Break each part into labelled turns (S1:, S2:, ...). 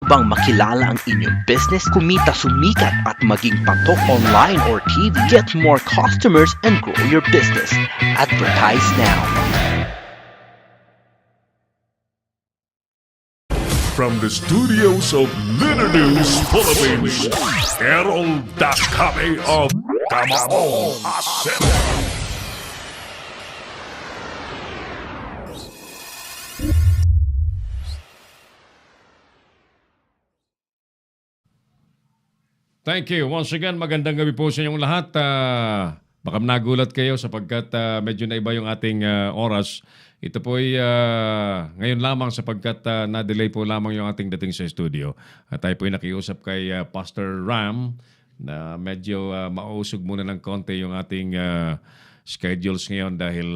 S1: bang makilala ang inyong business, kumita, sumikat at maging patok online or TV? Get more customers and grow your business. Advertise now.
S2: From the studios of Litter News Philippines, Errol Dakame of Kamao Asset.
S3: Thank you. Once again, magandang gabi po sa inyong lahat. Baka nagulat kayo sapagkat medyo naiba yung ating oras. Ito po ay ngayon lamang sapagkat na-delay po lamang yung ating dating sa studio. Tayo po ay nakiusap kay Pastor Ram na medyo mausog muna ng konti yung ating schedules ngayon dahil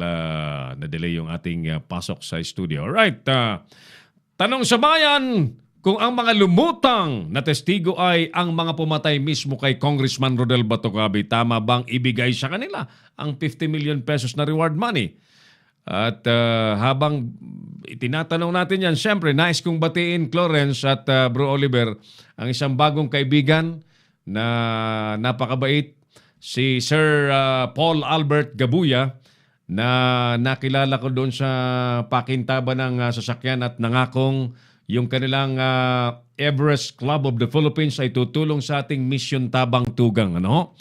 S3: na-delay yung ating pasok sa studio. Alright, tanong sa bayan, kung ang mga lumutang na testigo ay ang mga pumatay mismo kay Congressman Rodel Batocabe, tama bang ibigay sa kanila ang 50 million pesos na reward money? At habang itinatanong natin yan, siyempre, nais kong batiin, Clarence at Bro Oliver, ang isang bagong kaibigan na napakabait, si Sir Paul Albert Gabuya, na nakilala ko doon sa pakintaban ng sasakyan at nangakong yung kanilang Everest Club of the Philippines ay tutulong sa ating Mission Tabang Tugang. Ano?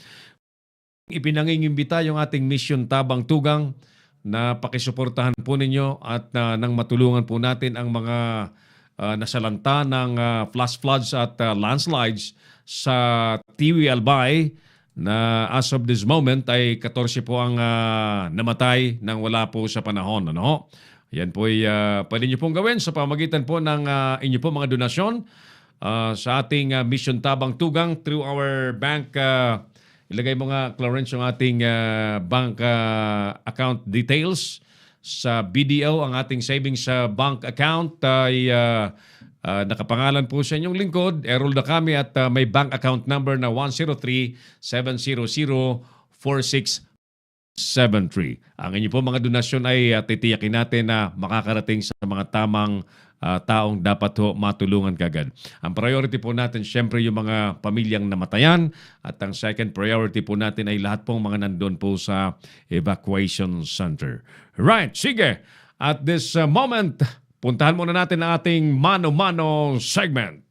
S3: Ipinangingimbita yung ating Mission Tabang Tugang na pakisuportahan po ninyo at nang matulungan po natin ang mga nasalanta ng flash floods at landslides sa Tiwi Albay na as of this moment ay 14 po ang namatay nang wala po sa panahon. Ano? Yan po ay pwede nyo pong gawin sa pamagitan po ng inyo po mga donasyon sa ating Mission Tabang Tugang through our bank. Ilagay mo nga, Clarence, yung ating bank account details sa BDO. Ang ating savings bank account ay nakapangalan po sa inyong lingkod, Errol Dakame, at may bank account number na 103-700-4673. Ang inyo po mga donasyon ay titiyakin natin na makakarating sa mga tamang taong dapat ho matulungan kagad. Ang priority po natin siyempre yung mga pamilyang namatayan at ang second priority po natin ay lahat pong mga nandun po sa evacuation center. Right, sige. At this moment, puntahan muna natin ang ating mano-mano segment.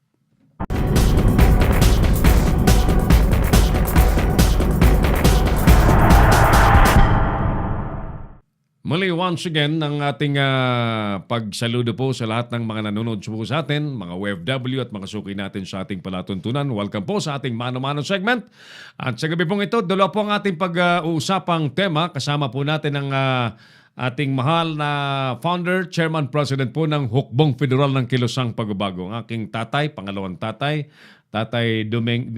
S3: Muli, once again, ang ating pagsaludo po sa lahat ng mga nanonood po sa atin, mga OFW at mga suki natin sa ating palatuntunan. Welcome po sa ating mano-mano segment. At sa gabi pong ito, dalawa po ang ating pag-uusapang tema. Kasama po natin ang ating mahal na founder, chairman, president po ng Hukbong Federal ng Kilusang Pagbabago. Ang aking tatay, pangalawang tatay, Tatay Doming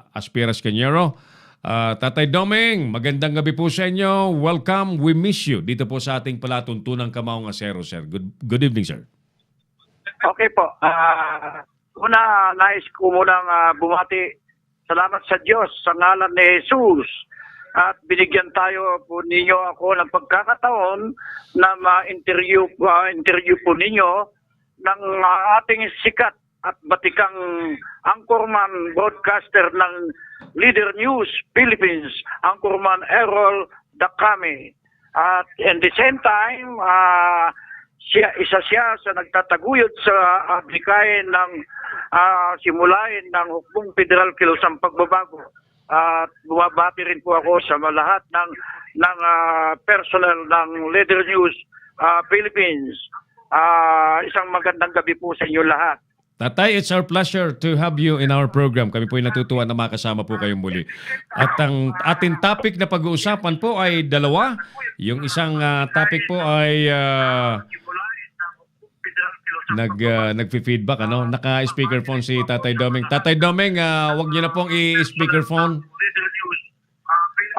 S3: Aspiras Cañero. Tatay Doming, magandang gabi po sa inyo. Welcome. We miss you dito po sa ating palatuntunang Kamaong Asero, sir. Good evening, sir.
S4: Okay po. Una, nais ko munang bumati. Salamat sa Diyos sa ngalan ni Jesus. At binigyan tayo po ninyo ako ng pagkakataon na ma-interview po ninyo ng ating sikat at batikang anchorman broadcaster ng Leader News Philippines, Anchorman Errol Dakame. At in the same time, isa siya sa nagtataguyod sa aplikayin ng simulain ng Hukbong Federal Kilusang Pagbabago. At bumabati rin po ako sa lahat ng personnel ng Leader News Philippines. Isang magandang gabi po sa inyo lahat.
S3: Tatay, it's our pleasure to have you in our program. Kami po ay natutuwa na makasama po kayong muli. At ang ating topic na pag-uusapan po ay dalawa. Yung isang topic po ay nagfi-feedback. Naka-speakerphone si Tatay Doming. Tatay Doming, wag niyo na pong i-speakerphone.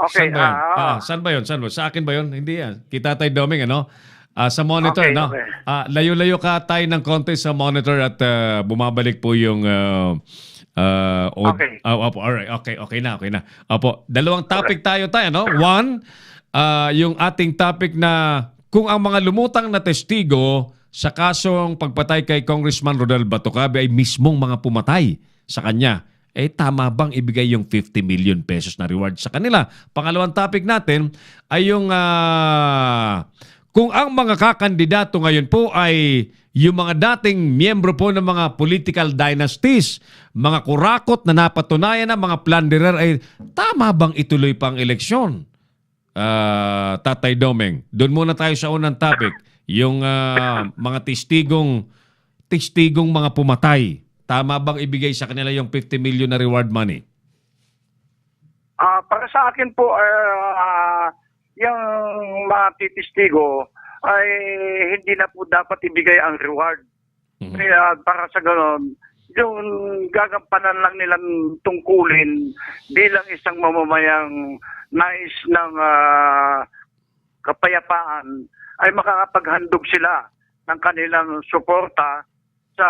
S4: Okay.
S3: Saan ba yun? Sa akin ba yun? Hindi yan. Kay Tatay Doming, sa monitor,
S4: okay,
S3: no?
S4: Okay.
S3: Layo-layo ka tayo ng konti sa monitor at bumabalik po yung
S4: Okay.
S3: Alright, okay na. Opo, dalawang topic tayo, no? One, yung ating topic na kung ang mga lumutang na testigo sa kasong pagpatay kay Congressman Rodel Batocabe ay mismong mga pumatay sa kanya. Tama bang ibigay yung 50 million pesos na reward sa kanila? Pangalawang topic natin ay yung kung ang mga kakandidato ngayon po ay yung mga dating miyembro po ng mga political dynasties, mga kurakot na napatunayan na mga plunderer, ay tama bang ituloy pang eleksyon? Tatay Domeng, doon muna tayo sa unang topic, yung mga testigong mga pumatay. Tama bang ibigay sa kanila yung 50 million na reward money?
S4: Para sa akin po, yung mga titistigo ay hindi na po dapat ibigay ang reward. Kaya para sa gano'n, yung gagampanan lang nilang tungkulin bilang isang mamamayang nais ng kapayapaan ay makakapaghandog sila ng kanilang suporta sa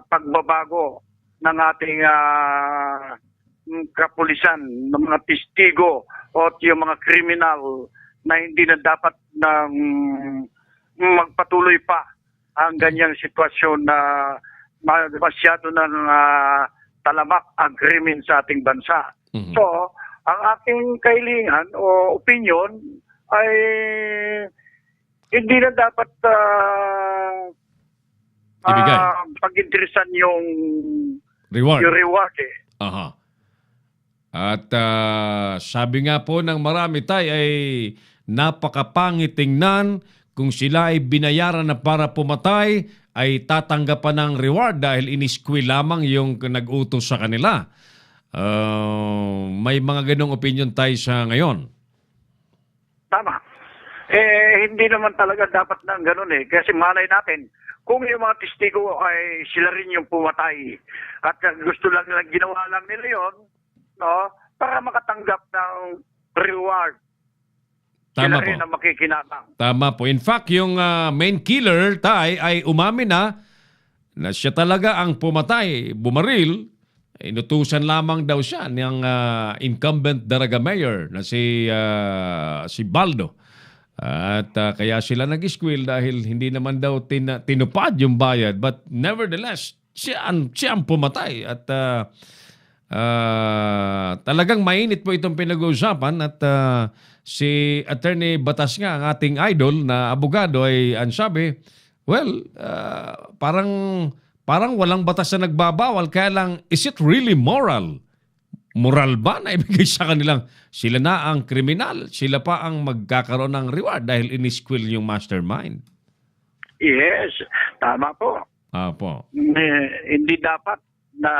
S4: pagbabago ng ating kapulisan, ng mga testigo o yung mga kriminal na hindi na dapat nang magpatuloy pa ang ganyang sitwasyon na masyado ng talamak ang krimen sa ating bansa. So, ang aking kahilingan o opinion ay hindi na dapat
S3: Ibigay.
S4: pag-interesan yung
S3: Reward.
S4: yung reward eh.
S3: Aha. At sabi nga po ng marami tay ay napakapangit tingnan kung sila ay binayaran na para pumatay ay tatanggapan ng reward dahil iniskwil lamang yung nag-utos sa kanila. May mga ganong opinion tayo sa ngayon.
S4: Tama. Hindi naman talaga dapat na ganun eh. Kasi malay natin, kung yung mga testigo ay sila rin yung pumatay at gusto lang nila, ginawa lang nila yun, no, para makatanggap ng reward.
S3: Tama
S4: Sila
S3: po.
S4: rin ang makikinabang.
S3: Tama po. In fact, yung main killer, tay, ay umamin na siya talaga ang pumatay, bumaril. Inutusan lamang daw siya ng incumbent Daraga Mayor na si Baldo. At kaya sila nag-squill dahil hindi naman daw tinupad yung bayad. But nevertheless, siya ang pumatay. At talagang mainit po itong pinag-uusapan. At si Attorney Batas nga, ang ating idol na abogado, ay ansabi, well, parang walang batas na nagbabawal. Kaya lang, is it really moral? Moral ba na ibigay sa kanilang sila na ang kriminal, sila pa ang magkakaroon ng reward dahil inisquill yung mastermind?
S4: Yes, tama po.
S3: Apo.
S4: Hindi dapat na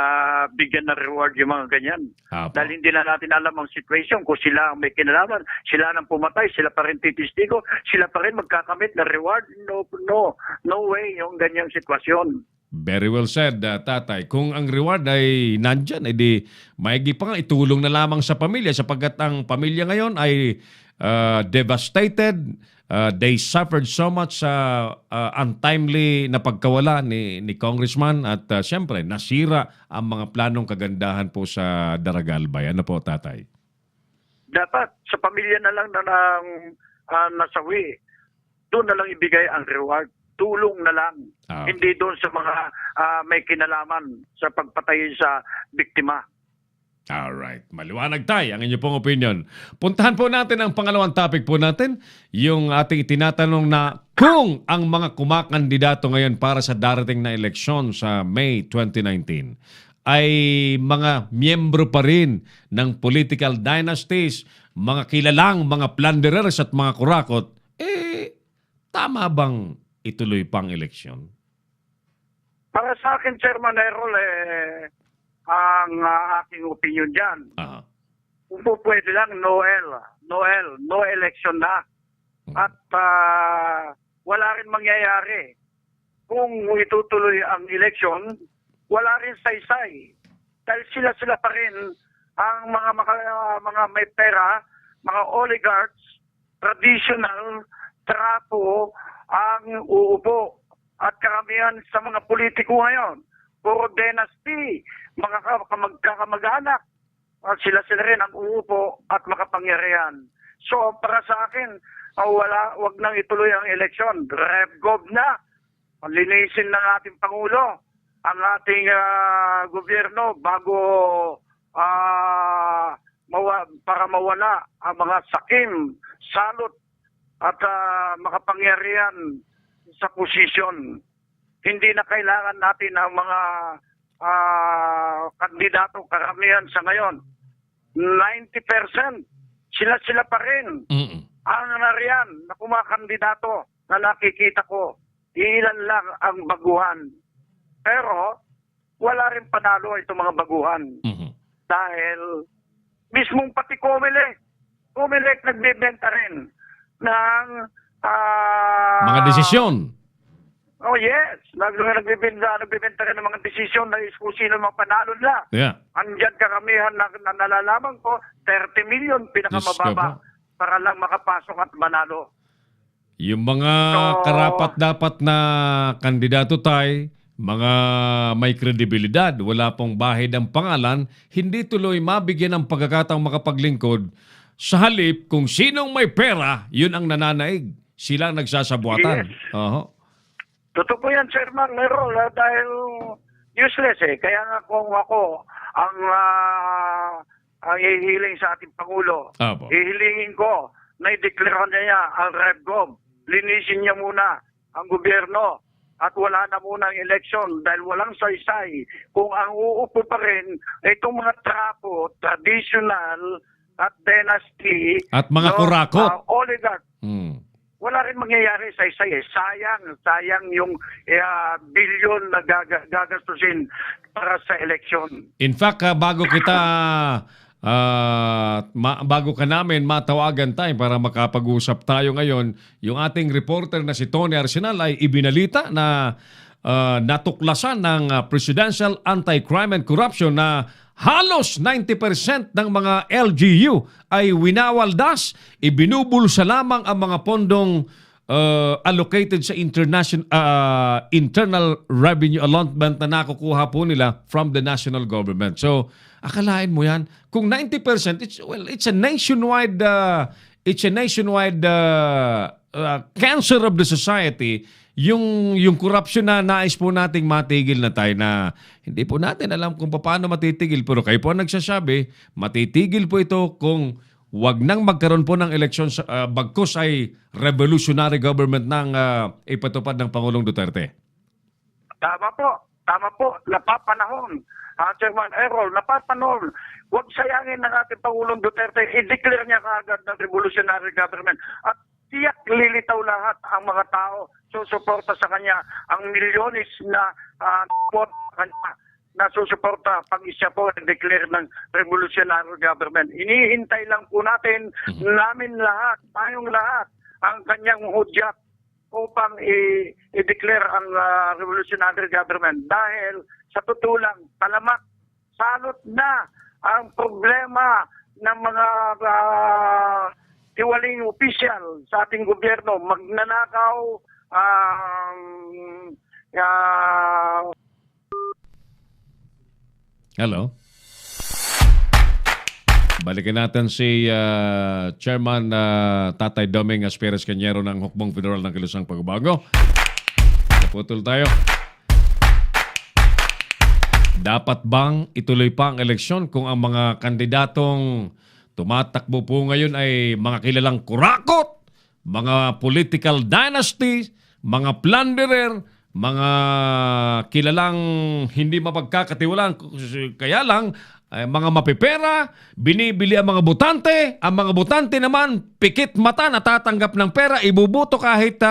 S4: bigyan ng reward yung mga ganyan.
S3: Apo.
S4: Dahil hindi na natin alam ang situation. Kung sila ang may kinalaman, sila nang pumatay, sila pa rin titistigo, sila pa rin magkakamit ng reward. No way yung ganyang sitwasyon.
S3: Very well said, Tatay. Kung ang reward ay nandyan, edi maigi pa nga itulong na lamang sa pamilya sapagkat ang pamilya ngayon ay devastated. They suffered so much sa untimely na pagkawala ni Congressman at siyempre nasira ang mga planong kagandahan po sa Daragalbay. Ano po, Tatay?
S4: Dapat sa pamilya na lang na nasawi, doon na lang ibigay ang reward. Tulong na lang. Hindi doon sa mga may kinalaman sa pagpatay sa biktima.
S3: Alright. Maliwanag tayo ang inyo pong opinion. Puntahan po natin ang pangalawang topic po natin, yung ating tinatanong na kung ang mga kumakandidato ngayon para sa darating na eleksyon sa May 2019 ay mga miyembro pa rin ng political dynasties, mga kilalang mga plunderers at mga kurakot, tama bang ituloy pang eleksyon?
S4: Para sa akin, Chairman Errol, ang aking opinion dyan, kung po pwede lang, no election na. At wala rin mangyayari. Kung itutuloy ang election, wala rin saysay. Dahil sila pa rin ang mga may pera, mga oligarchs, traditional, trapo, ang uupo. At karamihan sa mga politiko ngayon, puro dynasty, mga kamag-anak. At sila rin ang uupo at makapangyarihan. So para sa akin, wag nang ituloy ang eleksyon. Rev gov na. linisin ng ating Pangulo ang ating gobyerno bago para mawala ang mga sakim, salot at makapangyarihan sa posisyon. Hindi na kailangan natin ang mga kandidato karamihan sa ngayon. 90% sila pa rin ang nariyan na kumakandidato na nakikita ko. Ilan lang ang baguhan. Pero wala rin panalo itong mga baguhan. Dahil mismong pati Comelec nagbebenta rin ng
S3: Mga desisyon.
S4: Oh yes, nagbebenta rin ng mga desisyon na kung sino mga panalo nila.
S3: Yeah.
S4: Andyan karamihan na nalalaman ko, 30 million
S3: Diyos ko
S4: pinakamababa
S3: po.
S4: para lang makapasok at manalo.
S3: Yung mga
S4: So,
S3: karapat-dapat na kandidato tayo, mga may kredibilidad, wala pong bahid ang pangalan, hindi tuloy mabigyan ng pagkakataong makapaglingkod. Sa halip, kung sinong may pera, yun ang nananaig. Sila ang nagsasabuatan.
S4: Yes.
S3: Oho.
S4: Totoo po yan, Sir Mark Merol, dahil useless eh. Kaya nga kung ako ang ihiling sa ating Pangulo,
S3: Apo.
S4: ihilingin ko na i-declare niya ang RevGov. Linisin niya muna ang gobyerno at wala na muna ang eleksyon dahil walang saysay. Kung ang uupo pa rin itong mga trapo, traditional at dynasty
S3: At mga kurakot.
S4: oligarch, wala rin mangyayari saysay eh. Sayang yung bilyon na gagastusin para sa eleksyon.
S3: In fact, bago ka namin matawagan tayo para makapag-usap tayo ngayon, yung ating reporter na si Tony Arsenal ay ibinalita na natuklasan ng Presidential Anti-Crime and Corruption na halos 90% ng mga LGU ay winawaldas, ibinubulsa lamang ang mga pondong allocated sa internal revenue allotment na nakukuha po nila from the national government. So, akalain mo yan, kung 90%, it's a nationwide cancer of the society, yung corruption na nais po nating matigil na tayo na hindi po natin alam kung paano matitigil. Pero kayo po ang nagsasabi, matitigil po ito kung wag nang magkaroon po ng eleksyon bagkus ay revolutionary government ng ipatupad ng Pangulong Duterte.
S4: Tama po, napapanahon. Chairman Errol, napapanahon. Huwag sayangin ng ating Pangulong Duterte, i-declare niya kaagad ng revolutionary government. At tiyak lilitaw lahat ang mga tao susuporta sa kanya. Ang milyones na support sa kanya na susuporta pag siya po declare ng revolutionary government. Inihintay lang po natin, namin lahat, tayong lahat, ang kanyang hudyat upang i-declare ang revolutionary government. Dahil sa totoo lang, talamak, salot na ang problema ng mga tiwaling opisyal sa ating gobyerno. Magnanakaw,
S3: Hello? Balikan natin si Chairman Tatay Doming Asperes Cañero ng Hukbong Federal ng Kilusang Pagbabago. Naputol tayo. Dapat bang ituloy pa ang eleksyon kung ang mga kandidatong tumatakbo po ngayon ay mga kilalang kurakot, mga political dynasty, mga plunderer, mga kilalang hindi mapagkakatiwalaan, kaya lang mga mapipera, binibili ang mga botante, ang mga botante naman pikit mata, natatanggap ng pera, ibubuto kahit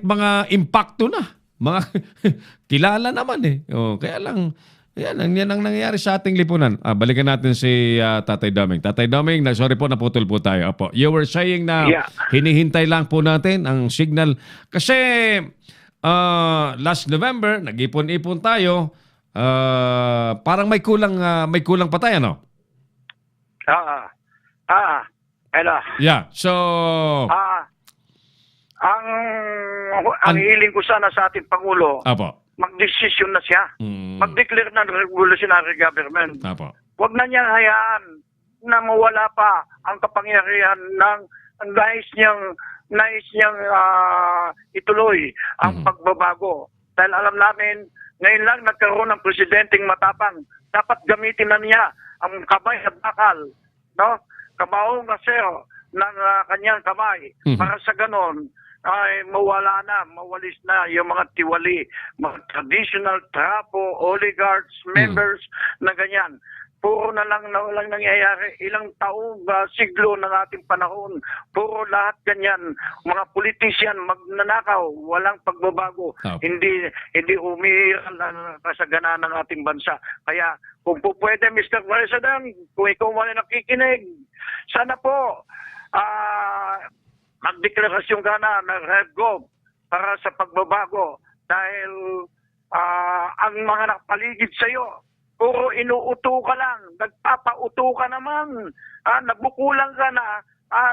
S3: mga impacto na. Mga kilala naman eh. Kaya lang, yan ang nangyayari sa ating lipunan. Balikan natin si Tatay Doming. Tatay Doming, sorry po, naputol po tayo. Apo. You were saying na hinihintay lang po natin ang signal. Kasi last November, nag-ipon-ipon tayo. Parang may kulang pa tayo, no?
S4: Hello.
S3: Yeah, so...
S4: Ang hiling ko sana sa ating Pangulo,
S3: Apo.
S4: mag-desisyon na siya. Mag-declare ng revolutionary government.
S3: Apo.
S4: Huwag na niyang hayaan na mawala pa ang kapangyarihan ng nais niyang nais niyang ituloy ang pagbabago. Dahil alam namin, ngayon lang nagkaroon ng presidenteng matapang. Dapat gamitin na niya ang kamay at bakal, no? Kamaong asero ng kanyang kamay para sa ganon ay mawala na, mawalis na yung mga tiwali, mga traditional trapo, oligarchs, members na ganyan. Puro na lang na walang nangyayari. Ilang taong siglo ng ating panahon. Puro lahat ganyan. Mga politician magnanakaw, walang pagbabago. Hindi umiiral ang kasaganan ng ating bansa. Kaya kung po pwede, Mr. President, kung ikaw man ay nakikinig, sana po magdeklarasyon ka na ng Red Gov para sa pagbabago. Dahil ang mga nakapaligid sa iyo, puro inuuto ka lang, nagpapauto ka naman, nabukulang ka na,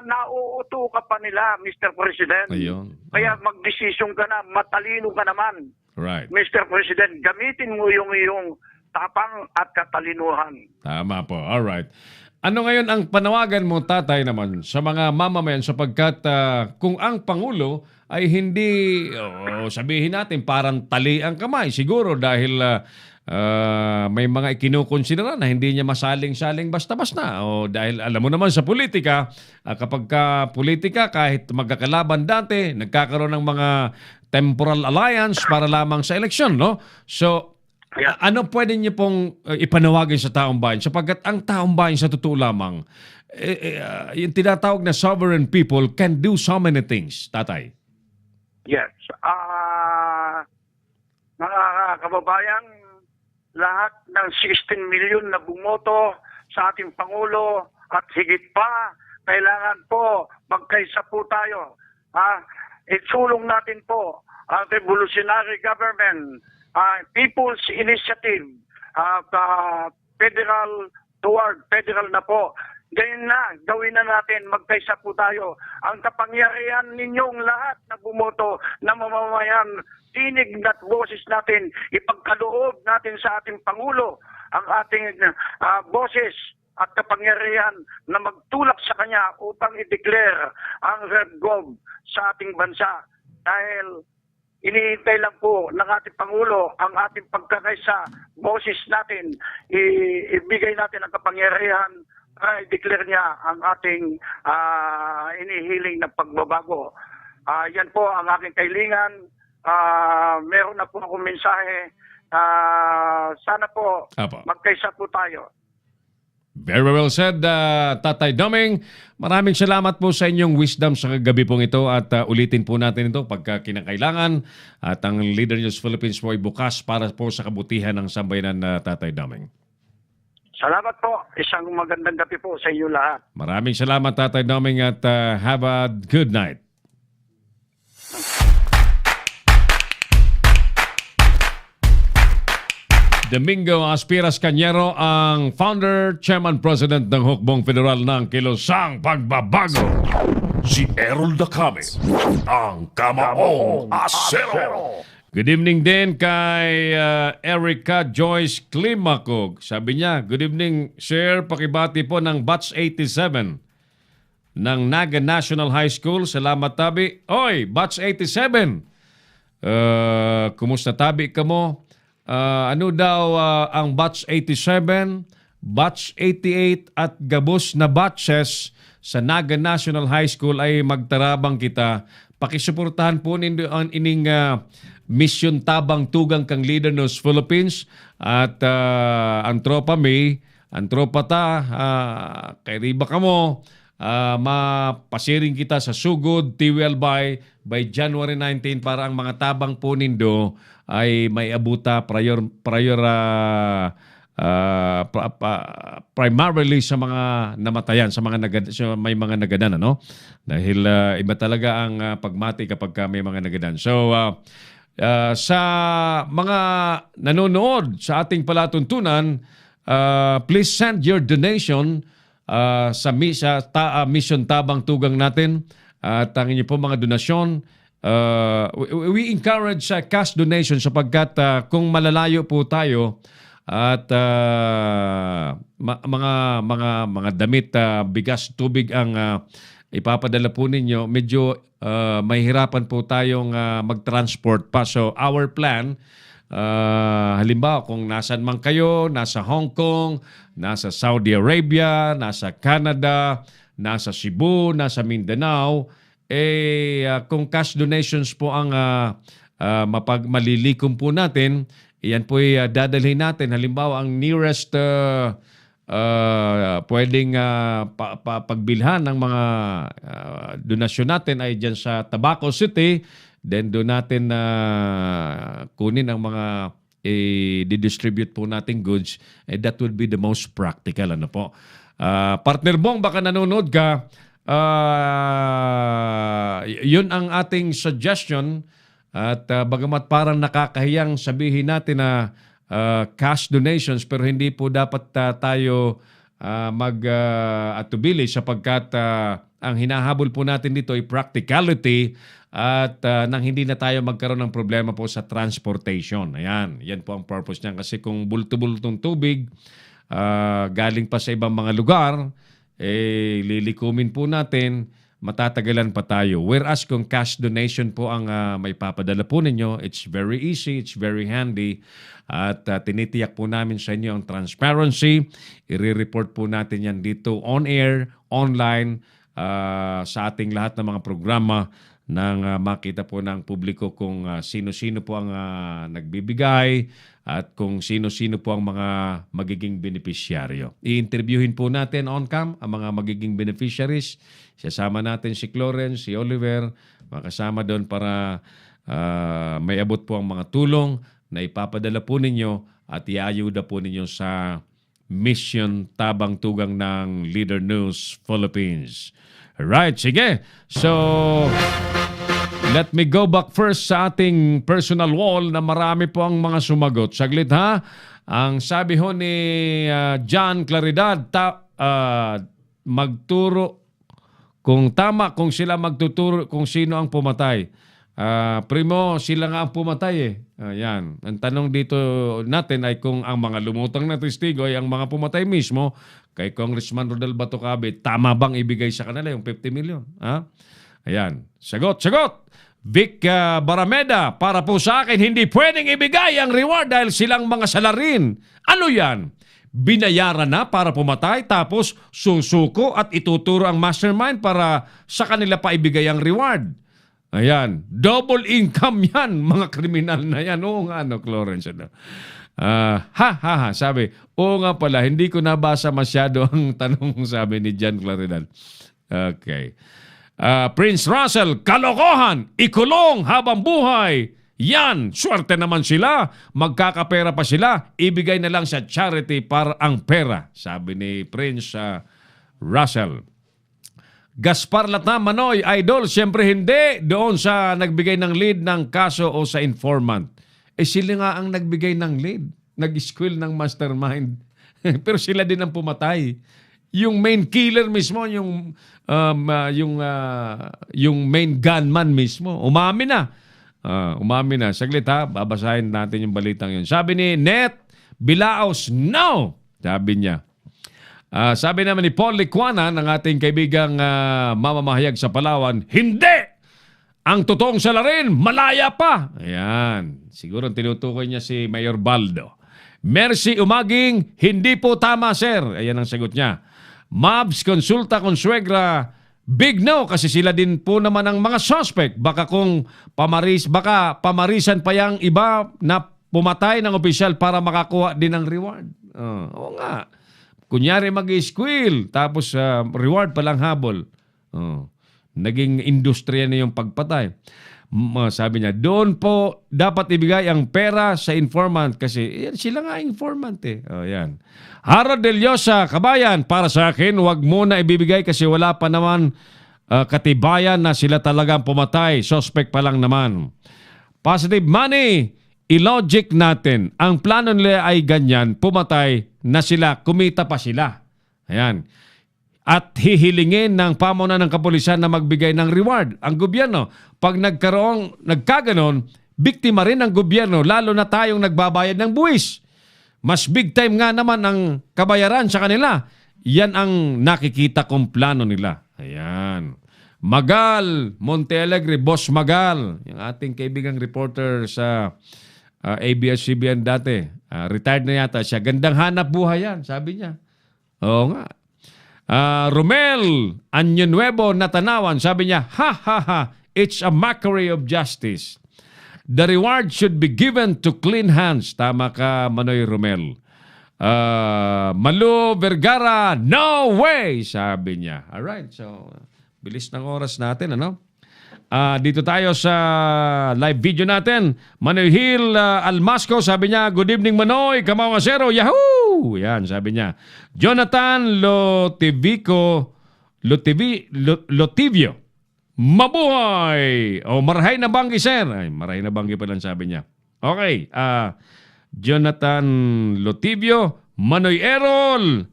S4: nauuto ka pa nila, Mr. President.
S3: Ayun.
S4: Kaya magdesisyon ka na, matalino ka naman.
S3: Right.
S4: Mr. President, gamitin mo yung iyong tapang at katalinuhan.
S3: Tama po. All right. Ano ngayon ang panawagan mo, tatay, naman sa mga mamamayan sapagkat kung ang Pangulo ay hindi, sabihin natin, parang tali ang kamay, siguro dahil may mga ikinukonsidera na hindi niya masaling-saling basta-basta. O dahil alam mo naman sa politika, kapag politika, kahit magkakalaban dati, nagkakaroon ng mga temporal alliance para lamang sa eleksyon, no? So, ano pwede niyo pong ipanawagan sa taong bayan? Sapagkat ang taong bayan sa totoo lamang, yung tinatawag na sovereign people can do so many things, tatay.
S4: Yes. Mga kababayan, lahat ng 16 million na bumoto sa ating Pangulo at higit pa, kailangan po magkaisa po tayo. Isulong natin po ang revolutionary government, people's initiative, federal toward federal na po. Ganyan na, gawin na natin, magkaisa po tayo. Ang kapangyarihan ninyong lahat na bumoto na mamamayan, tinig at boses natin, ipagkaloob natin sa ating Pangulo ang ating boses at kapangyarihan na magtulak sa kanya upang i-declare ang Red Gov sa ating bansa. Dahil iniintay lang po ng ating Pangulo ang ating pagkakaisa, boses natin, ibigay natin ang kapangyarihan para i-declare niya ang ating inihiling na pagbabago. Yan po ang aking kailingan. Meron na po akong mensahe. Sana po magkaisa po tayo.
S3: Very well said, Tatay Doming. Maraming salamat po sa inyong wisdom sa gabi pong ito at ulitin po natin ito pagka kinakailangan. At ang Leader News Philippines po ay bukas para po sa kabutihan ng sambayanan na Tatay Doming.
S4: Salamat po. Isang magandang gabi po sa inyo lahat.
S3: Maraming salamat, Tatay Doming, at have a good night. Domingo Aspiras Cañero, ang founder, chairman, president ng Hukbong Federal ng Kilosang Pagbabago.
S2: Si Errol Dacame, ang Kamaong Asero.
S3: Good evening din kay Erica Joyce Climacog. Sabi niya, good evening, sir. Pakibati po ng Batch 87 ng Naga National High School. Salamat, Tabi. Oy, Batch 87. Kumusta, Tabi, ka mo? Ano daw ang Batch 87, Batch 88 at gabos na batches sa Naga National High School ay magtarabang kita. Pakisuportahan po ninyo ang ining mission tabang tugang kang Leader News Philippines at ang tropa May, ang tropa ta, kay riba ka mo, mapasiring kita sa Sugod, Tiwel by January 19 para ang mga tabang po nindo ay may abuta primarily sa mga namatayan, sa mga may mga nagadan, ano? Dahil iba talaga ang pagmati kapag may mga nagadan. So sa mga nanonood sa ating palatuntunan, please send your donation sa mission tabang tugang natin at ang inyo po mga donasyon. We encourage cash donation sapagkat kung malalayo po tayo at mga damit, bigas, tubig ang ipapadala po ninyo, medyo mahihirapan po tayong mag-transport pa. So our plan, halimbawa kung nasan man kayo, nasa Hong Kong, nasa Saudi Arabia, nasa Canada, nasa Cebu, nasa Mindanao, kung cash donations po ang malilikom po natin, iyan po dadalhin natin. Halimbawa, ang nearest pwedeng pagbilhan ng mga donasyon natin ay dyan sa Tabaco City. Then doon natin kunin ang mga didistribute po nating goods. That would be the most practical. Ano po? Partner Bong, baka nanonood ka. Yun ang ating suggestion. At bagamat parang nakakahiyang sabihin natin na cash donations, pero hindi po dapat tayo mag-atubili sapagkat ang hinahabol po natin dito ay practicality at nang hindi na tayo magkaroon ng problema po sa transportation. Ayan, yan po ang purpose niyan. Kasi kung bulto-bultong tubig galing pa sa ibang mga lugar, lilikumin po natin, matatagalan pa tayo. Whereas kung cash donation po ang may papadala po ninyo, it's very easy, it's very handy. At tinitiyak po namin sa inyo ang transparency. I-report po natin yan dito on air, online, sa ating lahat ng mga programa nang makita po ng publiko kung sino-sino po ang nagbibigay at kung sino-sino po ang mga magiging beneficiaryo. I-interviewin po natin on-cam ang mga magiging beneficiaries. Sasama natin si Clarence, si Oliver, makasama doon para may abot po ang mga tulong na ipapadala po ninyo at iayuda po ninyo sa mission Tabang Tugang ng Leader News Philippines. Alright, sige. So, let me go back first sa ating personal wall na marami po ang mga sumagot. Saglit ha. Ang sabi ho ni John Claridad, magturo kung tama, kung sila magtuturo kung sino ang pumatay. Primo, sila nga ang pumatay eh. Yan. Ang tanong dito natin ay kung ang mga lumutang na testigo ay ang mga pumatay mismo. Kay Congressman Rodel Batocabe, tama bang ibigay sa kanila yung 50 million? Ha? Ayan. Sagot! Vic Barameda, para po sa akin, hindi pwedeng ibigay ang reward dahil silang mga salarin. Ano yan? Binayaran na para pumatay tapos susuko at ituturo ang mastermind para sa kanila pa ibigay ang reward. Ayan. Double income yan, mga kriminal na yan. Oo nga, Clarence. Sabi, oo nga pala, hindi ko nabasa masyado ang tanong, sabi ni John Claridad. Okay. Prince Russell, kalokohan, ikulong habang buhay. Yan, swerte naman sila. Magkakapera pa sila. Ibigay na lang sa charity para ang pera, sabi ni Prince Russell. Gaspar Lata Manoy, idol, siyempre hindi. Doon sa nagbigay ng lead ng kaso o sa informant. Sila nga ang nagbigay ng lead. Nag-squill ng mastermind. Pero sila din ang pumatay. Yung main killer mismo, yung main gunman mismo, umamin na. Saglit ha, babasahin natin yung balitang yun. Sabi ni Net Bilaos, no! Sabi niya. Sabi naman ni Paul Licuana, ng ating kaibigang mamamahayag sa Palawan, hindi! Ang totoong salarin, malaya pa. Ayan. Siguro tinutukoy niya si Mayor Baldo. Mercy Umaging, hindi po tama, sir. Ayan ang sagot niya. Mabs, Konsulta, Consuegra, big no kasi sila din po naman ang mga suspect. Baka pamarisan pa yung iba na pumatay ng opisyal para makakuha din ng reward. Oo nga. Kunyari mag-squill, tapos reward palang habol. Naging industriya na yung pagpatay. Sabi niya, doon po dapat ibigay ang pera sa informant kasi sila nga informant eh. Yan. Harold Del Llosa, kabayan, para sa akin, wag muna ibibigay kasi wala pa naman katibayan na sila talagang pumatay. Suspect pa lang naman. Positive money, i-logic natin. Ang plano nila ay ganyan, pumatay na sila, kumita pa sila. Ayan. At hihilingin ng pamunan ng kapulisan na magbigay ng reward. Ang gobyerno, pag nagkaganon, biktima rin ng gobyerno, lalo na tayong nagbabayad ng buwis. Mas big time nga naman ang kabayaran sa kanila. Yan ang nakikita kong plano nila. Ayan. Magal Montealegre, Boss Magal, yung ating kaibigang reporter sa ABS-CBN dati. Retired na yata siya. Gandang hanap buhay yan, sabi niya. Oo nga. Romel Anyo Nuevo Natanawan, sabi niya, ha ha ha, it's a mockery of justice. The reward should be given to clean hands. Tama ka, Manoy Romel. Malu Vergara, no way, sabi niya. Alright, so bilis ng oras natin, ano? Dito tayo sa live video natin. Manoy Hill Almasco, sabi niya, good evening Manoy, Kamao Asero, yahoo! Yan, sabi niya. Jonathan Lotivio, mabuhay! O, marahay na banggi, sir. Ay, marahay na banggi pa lang, sabi niya. Okay, Jonathan Lotivio, Manoy Errol,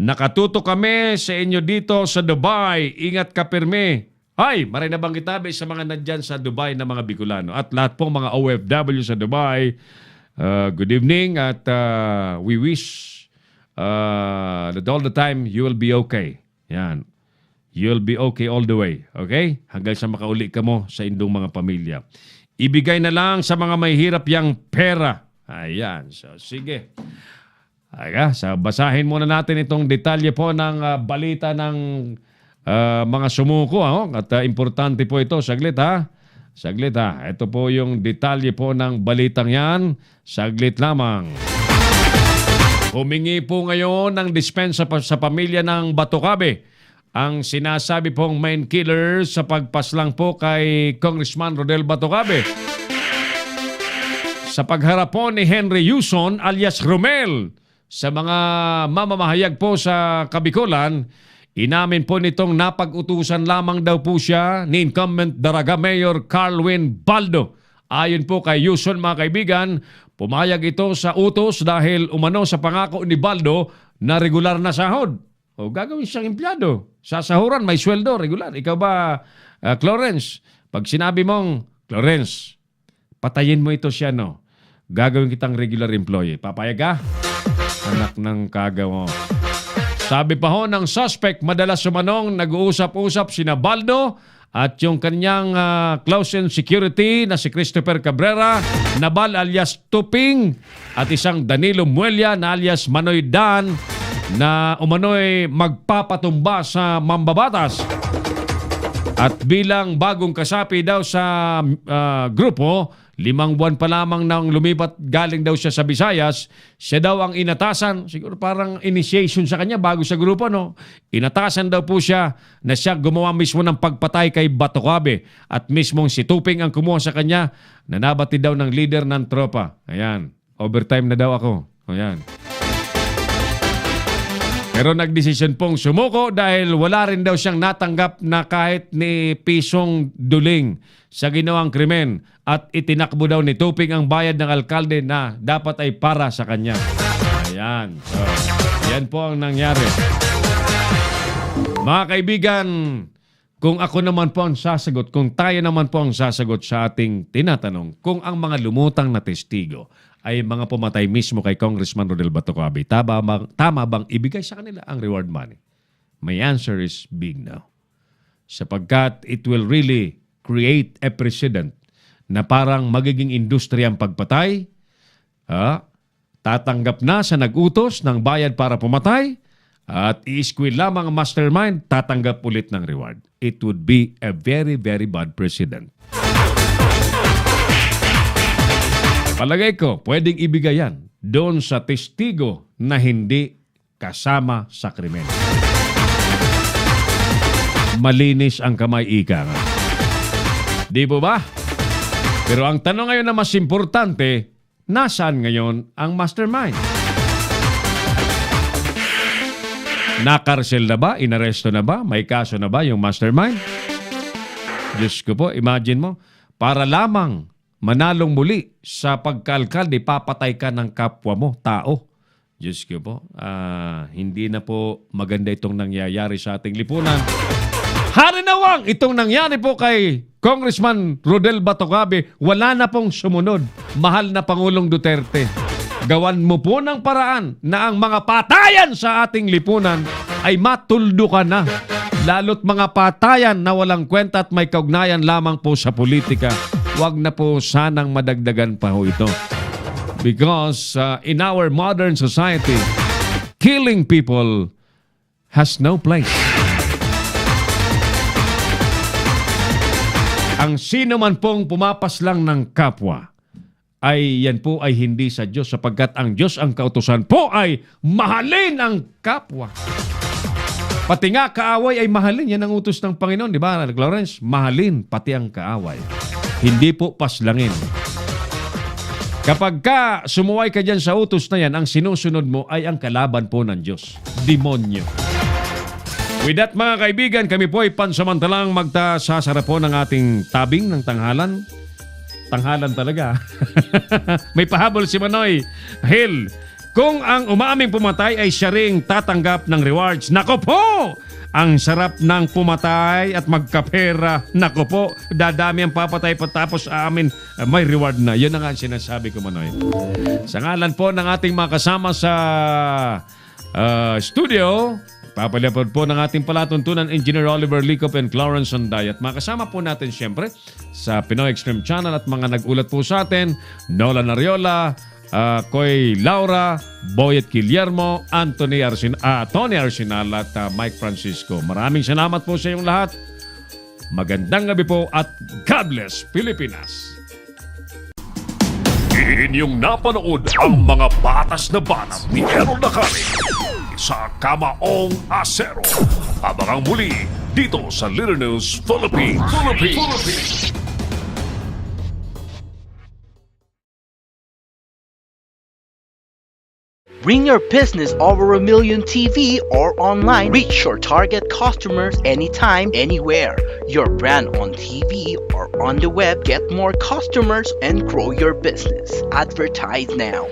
S3: nakatuto kami sa inyo dito sa Dubai. Ingat ka pirmi. Ay, maray na bang kitabi sa mga nandyan sa Dubai na mga Bicolano at lahat pong mga OFW sa Dubai. Good evening at we wish that all the time you will be okay. Yan. You'll be okay all the way. Okay? Hanggang sa makauli ka mo sa indong mga pamilya. Ibigay na lang sa mga may hirap yang pera. Ayan. So, sige. So, basahin muna natin itong detalye po ng balita ng mga sumuko. At importante po ito. Saglit ha. Saglit ha. Ito po yung detalye po ng balitang yan. Saglit lamang. Humingi po ngayon ng dispensa sa pamilya ng Batocabe. Ang sinasabi pong main killer sa pagpaslang po kay Congressman Rodel Batocabe. Sa pagharap po ni Henry Yuson alias Romel sa mga mamamahayag po sa Kabikulan, inamin po nitong napag-utusan lamang daw po siya ni incumbent Daraga Mayor Carlwin Baldo. Ayon po kay Yuson, mga kaibigan, pumayag ito sa utos dahil umano sa pangako ni Baldo na regular na sahod. O gagawin siyang empleyado. Sasahuran, may sweldo, regular. Ikaw ba, Clarence? Pag sinabi mong, Clarence, patayin mo ito siya, no? Gagawin kitang regular employee. Papayag ka? Anak ng kagaw mo. Sabi pa ho ng suspect, madalas sumanong nag-uusap-usap sina Baldo at yung kanyang close in security na si Christopher Cabrera, Nabal alias Tuping at isang Danilo Muelia na alias Manoy Dan na umano'y magpapatumba sa mambabatas. At bilang bagong kasapi daw sa grupo, 5 buwan pa lamang nang lumipat galing daw siya sa Visayas, siya daw ang inatasan, siguro parang initiation sa kanya bago sa grupo, no? Inatasan daw po siya na siya gumawa mismo ng pagpatay kay Batocabe at mismong si Tuping ang kumuha sa kanya na nabati daw ng leader ng tropa. Ayan, overtime na daw ako. Ayan. Pero nagdesisyon pong sumuko dahil wala rin daw siyang natanggap na kahit ni pisong duling sa ginawang krimen at itinakbo daw ni Tuping ang bayad ng alkalde na dapat ay para sa kanya. Ayan. So, yan po ang nangyari. Mga kaibigan, kung ako naman po ang sasagot, kung tayo naman po ang sasagot sa ating tinatanong, kung ang mga lumutang na testigo ay mga pumatay mismo kay Congressman Rodel Batocabe, tama bang ibigay sa kanila ang reward money? My answer is big no. Sapagkat it will really create a precedent na parang magiging industriya ang pagpatay, tatanggap na sa nag-utos ng bayad para pumatay, at i-squill lamang ang mastermind, tatanggap ulit ng reward. It would be a very, very bad precedent. Palagay ko, pwedeng ibigay yan doon sa testigo na hindi kasama sa krimen. Malinis ang kamay, ika nga. Di po ba? Pero ang tanong ngayon na mas importante, nasaan ngayon ang mastermind? Nakarsel na ba? Inaresto na ba? May kaso na ba yung mastermind? Diyos ko po, imagine mo, para lamang manalong muli sa pagkaalkalde, papatay ka ng kapwa mo, tao. Diyos ko po, hindi na po maganda itong nangyayari sa ating lipunan. Harinawang itong nangyari po kay Congressman Rodel Batocabe, wala na pong sumunod. Mahal na Pangulong Duterte. Gawan mo po ng paraan na ang mga patayan sa ating lipunan ay matuldukan na. lalo't mga patayan na walang kwenta at may kaugnayan lamang po sa politika, wag na po sanang madagdagan pa ho ito. Because in our modern society, killing people has no place. Ang sino man pong pumapaslang ng kapwa, ay yan po ay hindi sa Diyos sapagkat ang Diyos ang kautusan po ay mahalin ang kapwa. Pati nga kaaway ay mahalin. Yan ang utos ng Panginoon, di ba, Lawrence? Mahalin pati ang kaaway. Hindi po paslangin. Kapag ka sumuway ka dyan sa utos na yan, ang sinusunod mo ay ang kalaban po ng Diyos. Demonyo. With that mga kaibigan, kami po ay pansamantalang magtasasara po ng ating tabing ng tanghalan. Tanghalan talaga. May pahabol si Manoy. Hill, kung ang umaming pumatay ay siya ring tatanggap ng rewards. Nako po! Ang sarap ng pumatay at magkapera. Nako po, dadami ang papatay patapos amin may reward na. Yun na nga ang sinasabi ko, Manoy. Sa ngalan po ng ating mga kasama sa studio, papalapod po ng ating palatuntunan, Engineer Oliver Licop and Clarence Anday. At makasama po natin siyempre sa Pinoy Extreme Channel at mga nagulat po sa atin, Nolan Ariola, Koy Laura, Boyet Guillermo, Tony Arsenal at Mike Francisco. Maraming salamat po sa inyong lahat. Magandang gabi po at God bless Pilipinas.
S2: Inyong napanood ang mga batas na banat ni Errol Dakari sa Kamaong Asero. Abangang muli dito sa Little News Philippines.
S1: Bring your business over 1 million TV or online. Reach your target customers anytime, anywhere. Your brand on TV or on the web. Get more customers and grow your business. Advertise now.